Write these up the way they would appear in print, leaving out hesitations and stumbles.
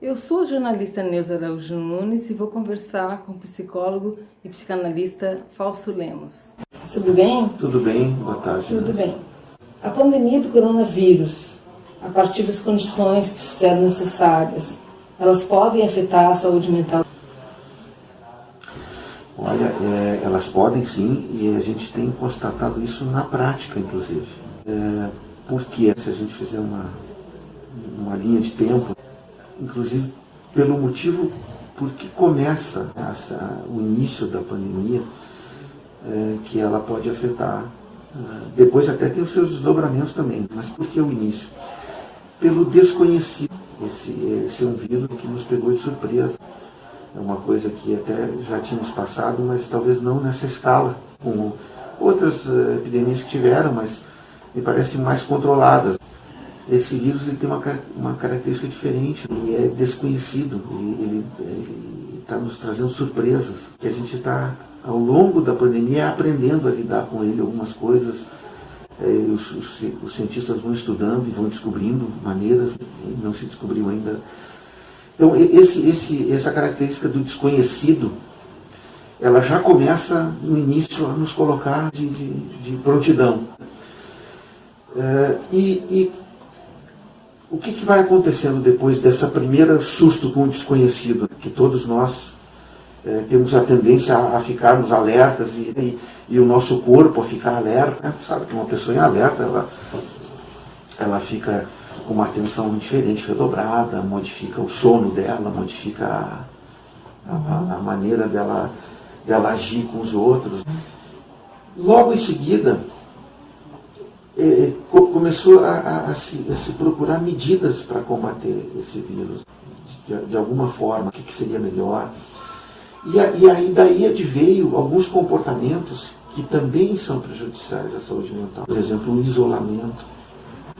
Eu sou a jornalista Neuza Araújo Nunes e vou conversar com o psicólogo e psicanalista Fausto Lemos. Tudo bem? Tudo bem, boa tarde. Tudo bem. A pandemia do coronavírus, a partir das condições que se fizeram necessárias, elas podem afetar a saúde mental? Olha, elas podem sim, e a gente tem constatado isso na prática, inclusive. Porque se a gente fizer uma linha de tempo, inclusive pelo motivo porque começa o início da pandemia, que ela pode afetar, depois até tem os seus desdobramentos também, mas por que o início? Pelo desconhecido. Esse é um vírus que nos pegou de surpresa. É uma coisa que até já tínhamos passado, mas talvez não nessa escala, como outras epidemias que tiveram, mas me parecem mais controladas. Esse vírus ele tem uma característica diferente, ele é desconhecido, ele está nos trazendo surpresas, que a gente está, ao longo da pandemia, aprendendo a lidar com ele, algumas coisas. Os cientistas vão estudando e vão descobrindo maneiras, não se descobriu ainda. Então, essa característica do desconhecido, ela já começa no início a nos colocar de prontidão. O que vai acontecendo depois dessa primeira susto com o desconhecido? Que todos nós temos a tendência a ficarmos alertas e o nosso corpo a ficar alerta. Sabe que uma pessoa em alerta, ela fica com uma atenção diferente, redobrada, modifica o sono dela, modifica a maneira dela agir com os outros. Logo em seguida, começou a se procurar medidas para combater esse vírus, de alguma forma, o que seria melhor. E aí daí adveio alguns comportamentos que também são prejudiciais à saúde mental. Por exemplo, o isolamento.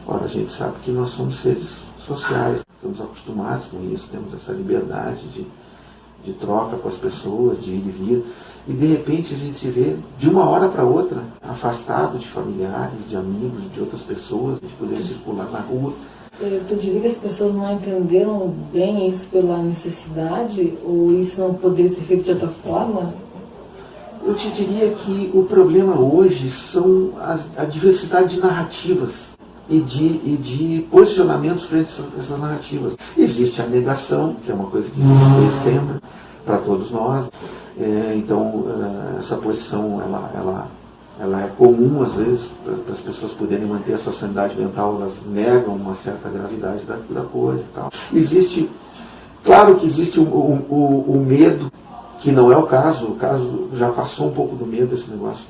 Ora, a gente sabe que nós somos seres sociais, estamos acostumados com isso, temos essa liberdade de troca com as pessoas, de ir e vir. E de repente a gente se vê, de uma hora para outra, afastado de familiares, de amigos, de outras pessoas, de poder circular na rua. Tu diria que as pessoas não entenderam bem isso pela necessidade, ou isso não poderia ter feito de outra forma? Eu te diria que o problema hoje são a diversidade de narrativas e de posicionamentos frente a essas narrativas. Existe a negação, que é uma coisa que existe desde sempre, para todos nós. Então, essa posição, ela é comum, às vezes, para as pessoas poderem manter a sua sanidade mental, elas negam uma certa gravidade da coisa e tal. Claro que existe o medo, que não é o caso já passou um pouco do medo, esse negócio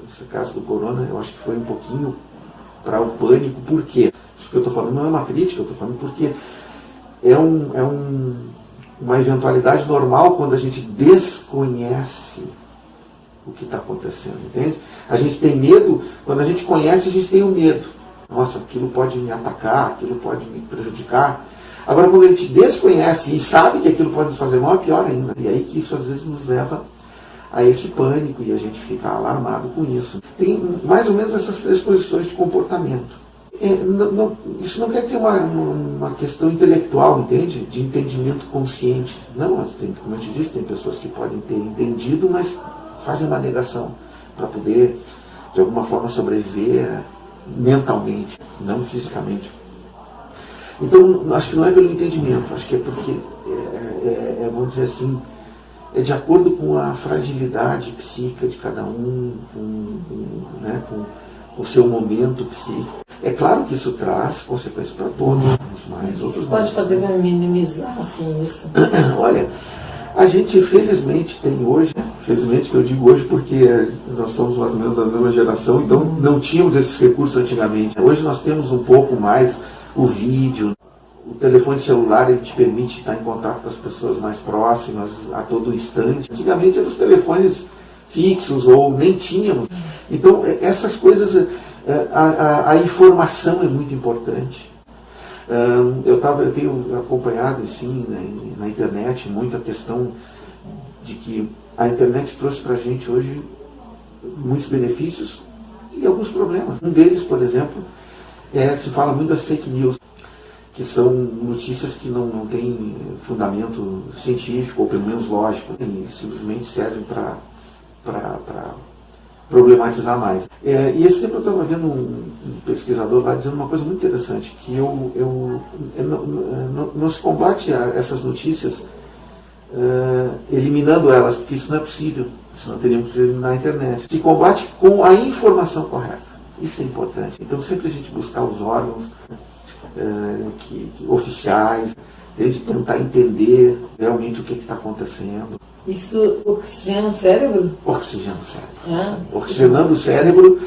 esse caso do corona, eu acho que foi um pouquinho para o pânico. Por quê? Isso que eu estou falando não é uma crítica, eu estou falando porque uma eventualidade normal quando a gente desconhece o que está acontecendo, entende? A gente tem medo, quando a gente conhece, a gente tem o medo. Nossa, aquilo pode me atacar, aquilo pode me prejudicar. Agora, quando a gente desconhece e sabe que aquilo pode nos fazer mal, é pior ainda. E aí que isso às vezes nos leva a esse pânico e a gente fica alarmado com isso. Tem mais ou menos essas três posições de comportamento. Isso não quer dizer uma questão intelectual, entende? De entendimento consciente. Não, como eu te disse, tem pessoas que podem ter entendido, mas fazem uma negação para poder, de alguma forma, sobreviver mentalmente, não fisicamente. Então, acho que não é pelo entendimento, acho que é porque, vamos dizer assim, é de acordo com a fragilidade psíquica de cada um, com o seu momento psíquico. É claro que isso traz consequências para todos, uns mais, outros mais. Pode fazer para minimizar assim, isso? Olha, a gente felizmente tem hoje, felizmente que eu digo hoje porque nós somos mais ou menos da mesma geração, então não tínhamos esses recursos antigamente. Hoje nós temos um pouco mais o vídeo, o telefone celular, ele te permite estar em contato com as pessoas mais próximas a todo instante. Antigamente eram os telefones fixos ou nem tínhamos. Então essas coisas, a informação é muito importante. Eu tenho acompanhado assim, na internet muito a questão de que a internet trouxe para a gente hoje muitos benefícios e alguns problemas. Um deles, por exemplo, se fala muito das fake news. que são notícias que não têm fundamento científico, ou pelo menos lógico, e simplesmente servem para problematizar mais. E esse tempo eu estava vendo um pesquisador lá dizendo uma coisa muito interessante, que não se combate essas notícias eliminando elas, porque isso não é possível, senão teríamos que eliminar a internet. Se combate com a informação correta. Isso é importante. Então sempre a gente buscar os órgãos oficiais, de tentar entender realmente o que está acontecendo. Isso oxigena o cérebro? Oxigena o cérebro. Oxigenando o cérebro,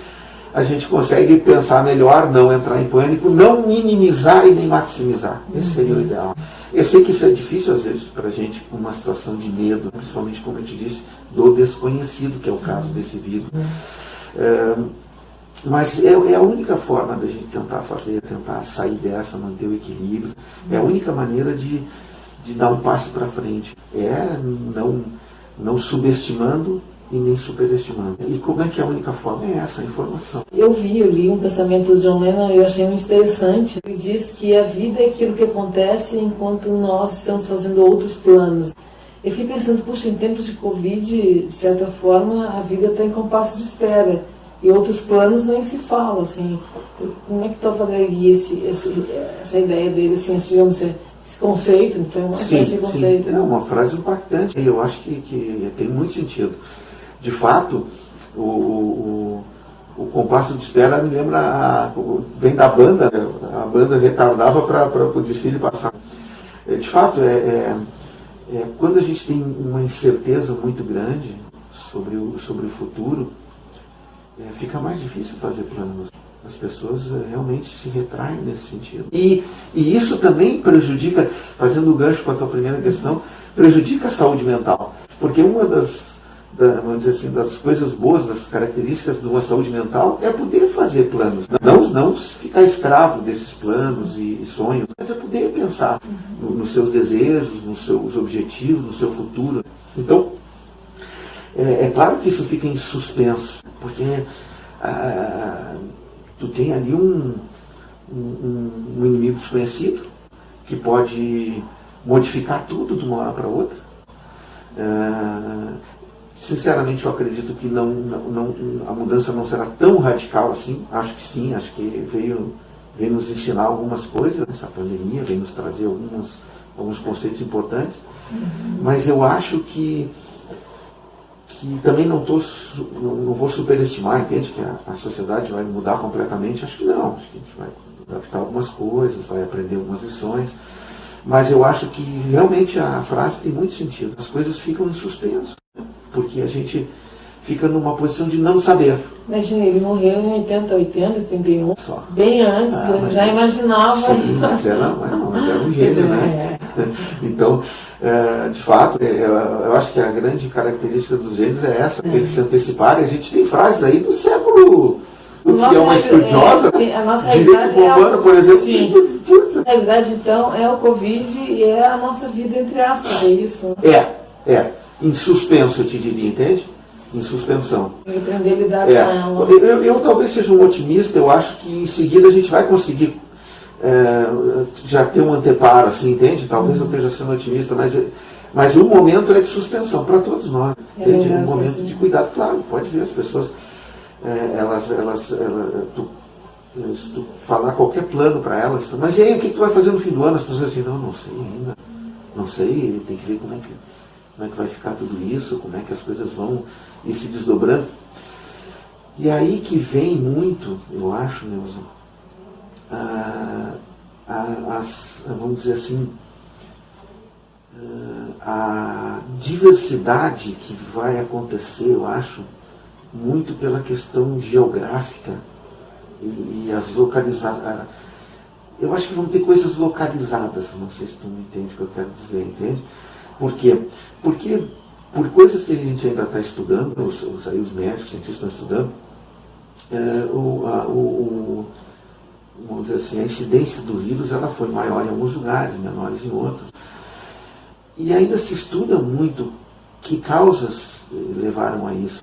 a gente consegue pensar melhor, não entrar em pânico, não minimizar e nem maximizar. Esse seria o ideal. Eu sei que isso é difícil às vezes para a gente, com uma situação de medo, principalmente, como eu te disse, do desconhecido, que é o caso desse vírus. Mas é a única forma da gente tentar sair dessa, manter o equilíbrio. É a única maneira de dar um passo para frente. Não subestimando e nem superestimando. E como é que é a única forma? É essa, a informação. Eu li um pensamento do John Lennon e eu achei muito interessante. Ele diz que a vida é aquilo que acontece enquanto nós estamos fazendo outros planos. Eu fiquei pensando, puxa, em tempos de Covid, de certa forma, a vida está em compasso de espera. E outros planos nem se fala, assim. Como é que tu avaliaria essa ideia dele, assim, digamos, esse conceito? Foi uma espécie de conceito. Sim, é uma frase impactante. Eu acho que tem muito sentido. De fato, o compasso de espera me lembra, vem da banda, a banda retardava para o desfile passar. De fato, quando a gente tem uma incerteza muito grande sobre o futuro, fica mais difícil fazer planos. As pessoas realmente se retraem nesse sentido. E isso também prejudica, fazendo o gancho com a tua primeira questão, prejudica a saúde mental. Porque uma vamos dizer assim, das coisas boas, das características de uma saúde mental é poder fazer planos. Não ficar escravo desses planos e sonhos, mas é poder pensar nos seus desejos, nos seus objetivos, no seu futuro. Então, é claro que isso fica em suspenso, porque tu tem ali um inimigo desconhecido que pode modificar tudo de uma hora para outra. Sinceramente, eu acredito que a mudança não será tão radical assim. Acho que sim, acho que veio nos ensinar algumas coisas, essa pandemia veio nos trazer alguns conceitos importantes, mas eu acho que também não vou superestimar, entende? Que a sociedade vai mudar completamente. Acho que não. Acho que a gente vai adaptar algumas coisas, vai aprender algumas lições. Mas eu acho que realmente a frase tem muito sentido. As coisas ficam em suspenso, porque a gente fica numa posição de não saber. Imagina, ele morreu em 81. Só. Bem antes, eu já imaginava. Sim, mas era um gênio, né? Então, de fato, eu acho que a grande característica dos gênios é essa, eles se anteciparem. A gente tem frases aí do século, que é uma estudiosa, direito romano, por exemplo. Sim. Na realidade, então, é o Covid e é a nossa vida, entre aspas, é isso? Em suspenso, eu te diria, entende? Em suspensão. Aprender a lidar com ela. Eu talvez seja um otimista, eu acho que em seguida a gente vai conseguir já ter um anteparo, assim, entende? Talvez eu esteja sendo otimista, mas o momento é de suspensão para todos nós. Entende? Um momento de cuidado, claro, pode ver as pessoas, se tu falar qualquer plano para elas, mas e aí o que tu vai fazer no fim do ano? As pessoas dizem, não sei ainda, não sei, tem que ver como é que vai ficar tudo isso, como é que as coisas vão ir se desdobrando. E aí que vem muito, eu acho, Neuza, vamos dizer assim, a diversidade que vai acontecer, eu acho, muito pela questão geográfica e as localizadas. Eu acho que vão ter coisas localizadas, não sei se tu me entende o que eu quero dizer, entende? Por quê? Porque por coisas que a gente ainda está estudando, os médicos, os cientistas estão estudando, vamos dizer assim, a incidência do vírus ela foi maior em alguns lugares, menores em outros. E ainda se estuda muito que causas levaram a isso.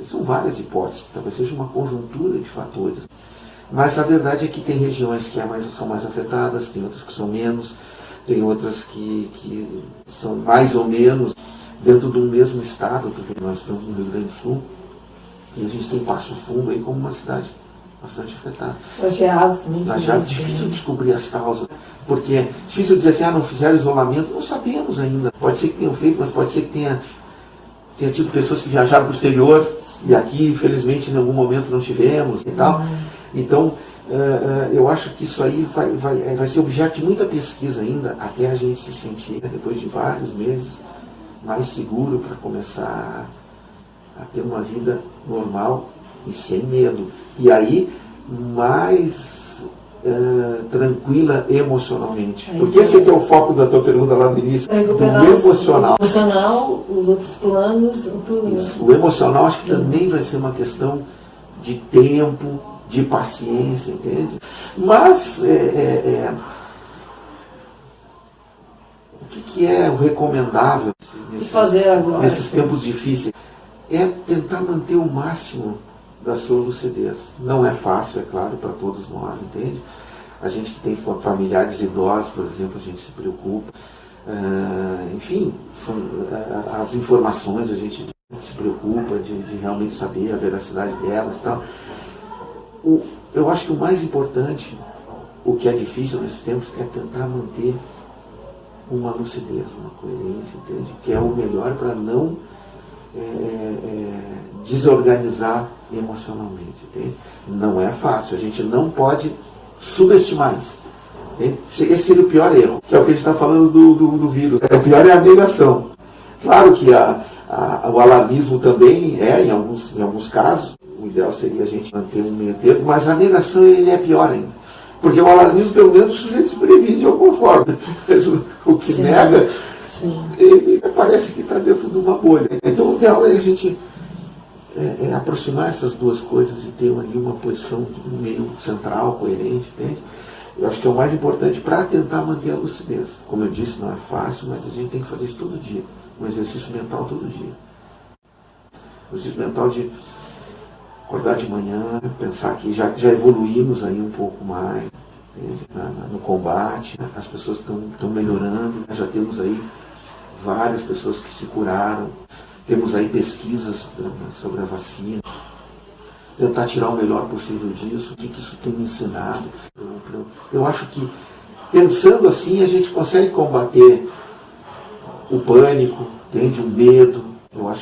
São várias hipóteses, talvez seja uma conjuntura de fatores. Mas a verdade é que tem regiões que são mais afetadas, tem outras que são menos, tem outras que são mais ou menos dentro do mesmo estado, porque nós estamos no Rio Grande do Sul, e a gente tem Passo Fundo aí como uma cidade bastante afetada. Lajeado também. Lajeado, difícil descobrir as causas, porque é difícil dizer assim, não fizeram isolamento, não sabemos ainda. Pode ser que tenham feito, mas pode ser que tenha tido pessoas que viajaram para o exterior, e aqui, infelizmente, em algum momento não tivemos e tal. Então, eu acho que isso aí vai ser objeto de muita pesquisa ainda, até a gente se sentir, depois de vários meses, mais seguro para começar a ter uma vida normal e sem medo. E aí, mais tranquila emocionalmente. Porque esse aqui é o foco da tua pergunta lá no início, do emocional. O emocional, os outros planos, tudo. Isso. O emocional acho que também vai ser uma questão de tempo, de paciência, entende? Mas o que é o recomendável nesses tempos difíceis? É tentar manter o máximo da sua lucidez. Não é fácil, é claro, para todos nós, entende? A gente que tem familiares idosos, por exemplo, a gente se preocupa. Enfim, as informações a gente se preocupa de realmente saber a veracidade delas e tal. Eu acho que o mais importante, o que é difícil nesses tempos, é tentar manter uma lucidez, uma coerência, entende? Que é o melhor para não desorganizar emocionalmente, entende? Não é fácil, a gente não pode subestimar isso. Entende? Esse seria o pior erro, que é o que a gente está falando do vírus. O pior é a negação. Claro que o alarmismo também em alguns casos, o ideal seria a gente manter um meio termo, mas a negação ele é pior ainda. Porque o alarmismo, pelo menos, o sujeito se previne de alguma forma. O que nega, ele parece que está dentro de uma bolha. Então, o ideal é a gente aproximar essas duas coisas e ter ali uma posição de meio central, coerente, entende? Eu acho que é o mais importante para tentar manter a lucidez. Como eu disse, não é fácil, mas a gente tem que fazer isso todo dia. Um exercício mental todo dia. O exercício mental de acordar de manhã, pensar que já evoluímos aí um pouco mais no combate, as pessoas estão melhorando, já temos aí várias pessoas que se curaram, temos aí pesquisas sobre a vacina, tentar tirar o melhor possível disso, o que isso tem me ensinado. Eu acho que, pensando assim, a gente consegue combater o pânico, entende? O medo. Eu acho